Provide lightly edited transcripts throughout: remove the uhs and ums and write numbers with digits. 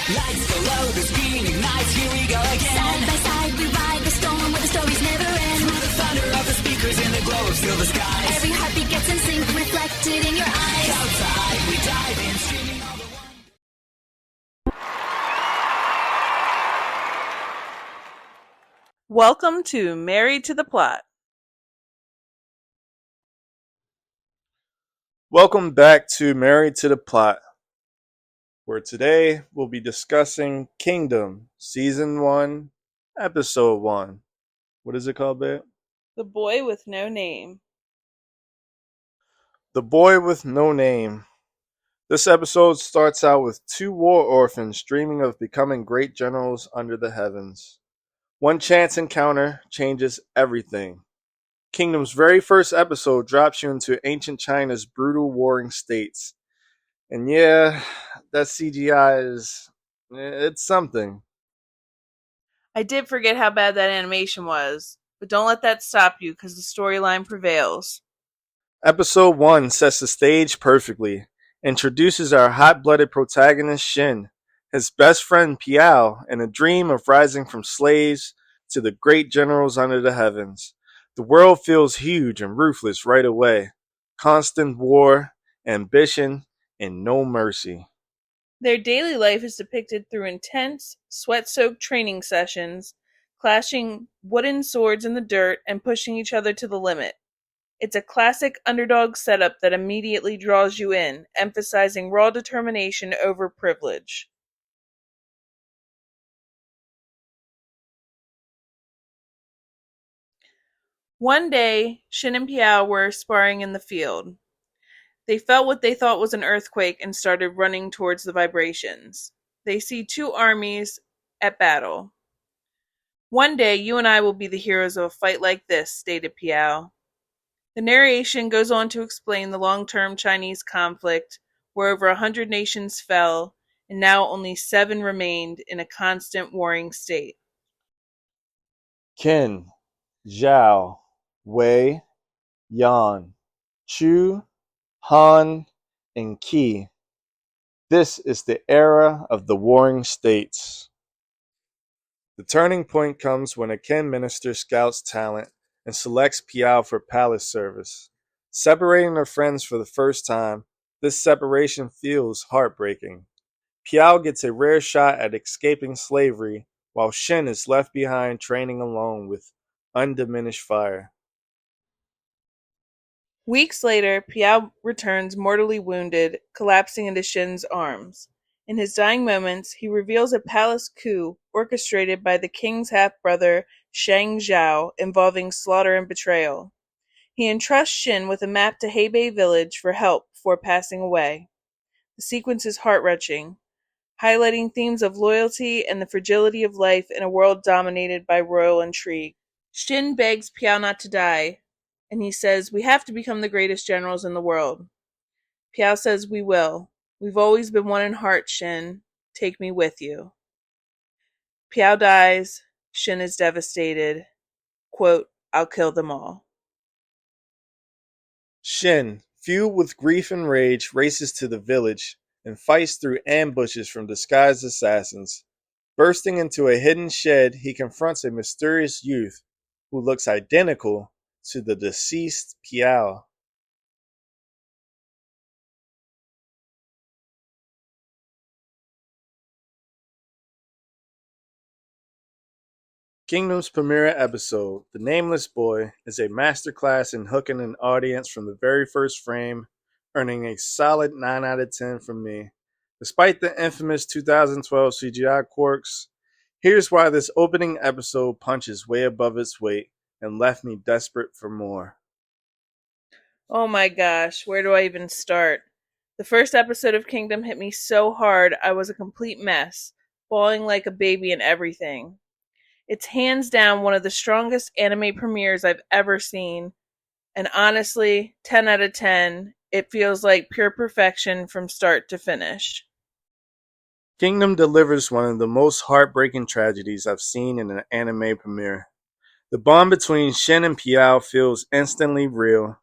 Lights go low, the screen ignites, here we go again. Side by side, we ride the storm where the stories never end. Through the thunder of the speakers in the glow of silver skies. Every heartbeat gets in sync, reflected in your eyes. Outside, we dive in, streaming all the wonder. Welcome to Married to the Plot. Welcome back to Married to the Plot, where today we'll be discussing Kingdom, Season 1, Episode 1. What is it called, babe? The Boy with No Name. The Boy with No Name. This episode starts out with two war orphans dreaming of becoming great generals under the heavens. One chance encounter changes everything. Kingdom's very first episode drops you into ancient China's brutal warring states. And yeah, that CGI it's something. I did forget how bad that animation was, but don't let that stop you because the storyline prevails. Episode 1 sets the stage perfectly, introduces our hot-blooded protagonist Shin, his best friend Piao, and a dream of rising from slaves to the great generals under the heavens. The world feels huge and ruthless right away. Constant war, ambition, and no mercy. Their daily life is depicted through intense, sweat-soaked training sessions, clashing wooden swords in the dirt, and pushing each other to the limit. It's a classic underdog setup that immediately draws you in, emphasizing raw determination over privilege. One day, Shin and Piao were sparring in the field. They felt what they thought was an earthquake and started running towards the vibrations. They see two armies at battle. One day, you and I will be the heroes of a fight like this, stated Piao. The narration goes on to explain the long-term Chinese conflict, where over 100 nations fell, and now only 7 remained in a constant warring state. Qin, Zhao, Wei, Yan, Chu, Han, and Qi. This is the era of the warring states. The turning point comes when a Qin minister scouts talent and selects Piao for palace service. Separating their friends for the first time, this separation feels heartbreaking. Piao gets a rare shot at escaping slavery, while Shin is left behind training alone with undiminished fire. Weeks later, Piao returns mortally wounded, collapsing into Shin's arms. In his dying moments, he reveals a palace coup orchestrated by the king's half-brother, Shang Zhao, involving slaughter and betrayal. He entrusts Shin with a map to Hebei village for help before passing away. The sequence is heart-wrenching, highlighting themes of loyalty and the fragility of life in a world dominated by royal intrigue. Shin begs Piao not to die, and he says, "We have to become the greatest generals in the world." Piao says, "We will. We've always been one in heart, Shin. Take me with you." Piao dies. Shin is devastated. Quote, "I'll kill them all." Shin, fueled with grief and rage, races to the village and fights through ambushes from disguised assassins. Bursting into a hidden shed, he confronts a mysterious youth who looks identical to the deceased Piao. Kingdom's premiere episode, The Nameless Boy, is a masterclass in hooking an audience from the very first frame, earning a solid 9 out of 10 from me. Despite the infamous 2012 CGI quirks, here's why this opening episode punches way above its weight and left me desperate for more. Oh my gosh, where do I even start? The first episode of Kingdom hit me so hard I was a complete mess, bawling like a baby and everything. It's hands down one of the strongest anime premieres I've ever seen, and honestly, 10 out of 10, it feels like pure perfection from start to finish. Kingdom delivers one of the most heartbreaking tragedies I've seen in an anime premiere. The bond between Shin and Piao feels instantly real.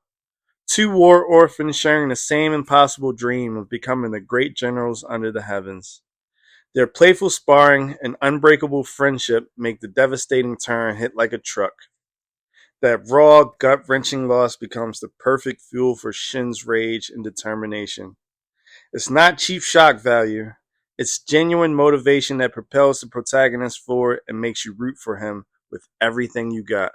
Two war orphans sharing the same impossible dream of becoming the great generals under the heavens. Their playful sparring and unbreakable friendship make the devastating turn hit like a truck. That raw, gut-wrenching loss becomes the perfect fuel for Shin's rage and determination. It's not cheap shock value. It's genuine motivation that propels the protagonist forward and makes you root for him with everything you got.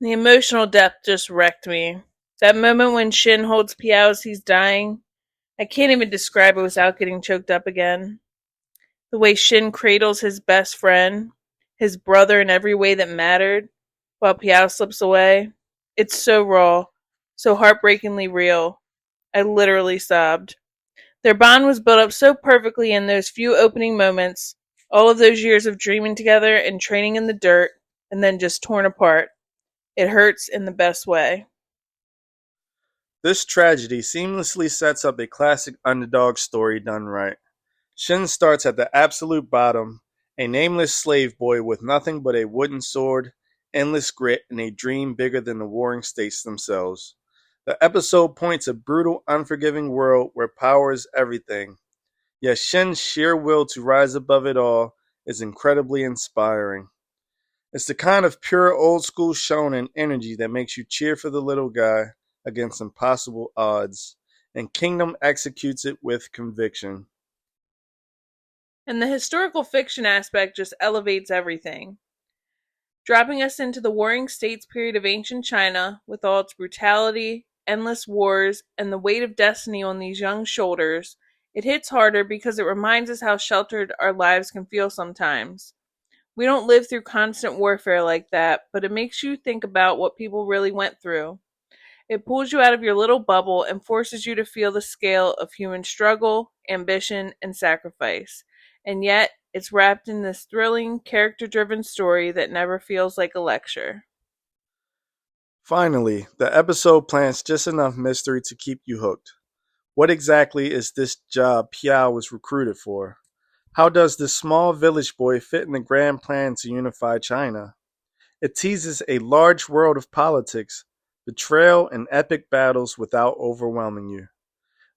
The emotional depth just wrecked me. That moment when Shin holds Piao as he's dying, I can't even describe it without getting choked up again. The way Shin cradles his best friend, his brother in every way that mattered, while Piao slips away. It's so raw, so heartbreakingly real. I literally sobbed. Their bond was built up so perfectly in those few opening moments, all of those years of dreaming together and training in the dirt, and then just torn apart. It hurts in the best way. This tragedy seamlessly sets up a classic underdog story done right. Shin starts at the absolute bottom, a nameless slave boy with nothing but a wooden sword, endless grit, and a dream bigger than the warring states themselves. The episode points a brutal, unforgiving world where power is everything, yet Shin's sheer will to rise above it all is incredibly inspiring. It's the kind of pure old school shonen energy that makes you cheer for the little guy against impossible odds, and Kingdom executes it with conviction. And the historical fiction aspect just elevates everything. Dropping us into the Warring States period of ancient China, with all its brutality, endless wars, and the weight of destiny on these young shoulders, it hits harder because it reminds us how sheltered our lives can feel sometimes. We don't live through constant warfare like that, but it makes you think about what people really went through. It pulls you out of your little bubble and forces you to feel the scale of human struggle, ambition, and sacrifice. And yet, it's wrapped in this thrilling, character-driven story that never feels like a lecture. Finally, the episode plants just enough mystery to keep you hooked. What exactly is this job Piao was recruited for? How does this small village boy fit in the grand plan to unify China? It teases a large world of politics, betrayal, and epic battles without overwhelming you,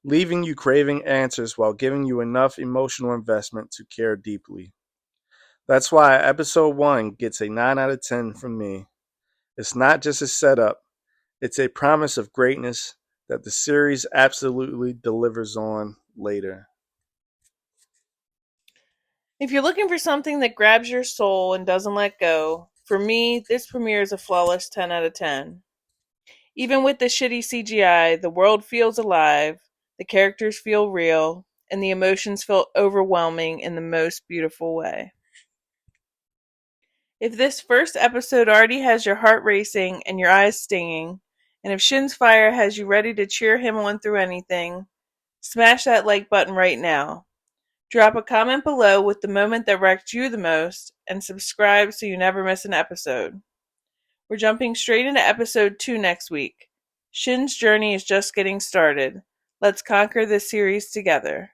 leaving you craving answers while giving you enough emotional investment to care deeply. That's why episode 1 gets a 9 out of 10 from me. It's not just a setup, it's a promise of greatness that the series absolutely delivers on later. If you're looking for something that grabs your soul and doesn't let go, for me, this premiere is a flawless 10 out of 10. Even with the shitty CGI, the world feels alive, the characters feel real, and the emotions feel overwhelming in the most beautiful way. If this first episode already has your heart racing and your eyes stinging, and if Shin's Fire has you ready to cheer him on through anything, smash that like button right now. Drop a comment below with the moment that wrecked you the most, and subscribe so you never miss an episode. We're jumping straight into episode 2 next week. Shin's journey is just getting started. Let's conquer this series together.